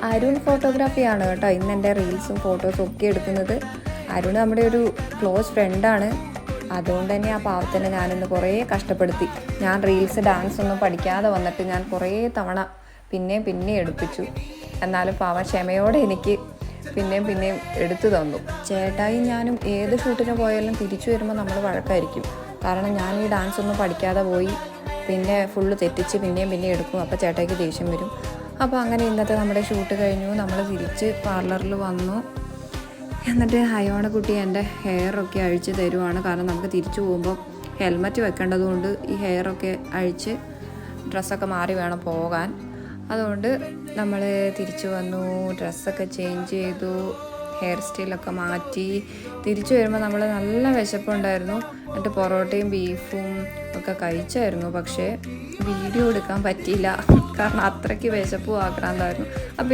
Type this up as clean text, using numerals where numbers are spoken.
അരുൺ ഫോട്ടോഗ്രാഫിയാണ് കേട്ടോ ഇന്ന് എൻ്റെ റീൽസും ഫോട്ടോസും ഒക്കെ എടുക്കുന്നത്. അരുൺ നമ്മുടെ ഒരു ക്ലോസ് ഫ്രണ്ടാണ്. അതുകൊണ്ട് തന്നെ ആ പാവത്തിനെ ഞാനിന്ന് കുറേ കഷ്ടപ്പെടുത്തി. ഞാൻ റീൽസ് ഡാൻസ് ഒന്നും പഠിക്കാതെ വന്നിട്ട് ഞാൻ കുറേ തവണ പിന്നെ എടുപ്പിച്ചു. എന്നാലും പാവം ക്ഷമയോടെ എനിക്ക് പിന്നെയും എടുത്തു തന്നു. ചേട്ടായി ഞാനും ഏത് ഷൂട്ടിന് പോയാലും തിരിച്ചു വരുമ്പോൾ നമ്മൾ വഴക്കായിരിക്കും. കാരണം ഞാൻ ഈ ഡാൻസ് ഒന്നും പഠിക്കാതെ പോയി പിന്നെ ഫുള്ള് തെറ്റിച്ച് പിന്നെയും എടുക്കും. അപ്പോൾ ചേട്ടായിക്ക് ദേഷ്യം വരും. അപ്പോൾ അങ്ങനെ ഇന്നത്തെ നമ്മുടെ ഷൂട്ട് കഴിഞ്ഞു. നമ്മൾ തിരിച്ച് പാർലറിൽ വന്നു. എന്നിട്ട് ഹയോണ കുട്ടി എൻ്റെ ഹെയറൊക്കെ അഴിച്ച് തരുവാണ്. കാരണം നമുക്ക് തിരിച്ചു പോകുമ്പോൾ ഹെൽമറ്റ് വെക്കേണ്ടതുകൊണ്ട് ഈ ഹെയറൊക്കെ അഴിച്ച് ഡ്രസ്സൊക്കെ മാറി വേണം പോകാൻ. അതുകൊണ്ട് നമ്മൾ തിരിച്ചു വന്നു, ഡ്രസ്സൊക്കെ ചേഞ്ച് ചെയ്തു, ഹെയർ സ്റ്റൈലൊക്കെ മാറ്റി തിരിച്ചു വരുമ്പോൾ നമ്മൾ നല്ല വിശപ്പുണ്ടായിരുന്നു. എന്നിട്ട് പൊറോട്ടയും ബീഫും ഒക്കെ കഴിച്ചായിരുന്നു. പക്ഷേ വീഡിയോ എടുക്കാൻ പറ്റിയില്ല, കാരണം അത്രയ്ക്ക് വിശപ്പും ആക്രാന്തമായിരുന്നു. അപ്പോൾ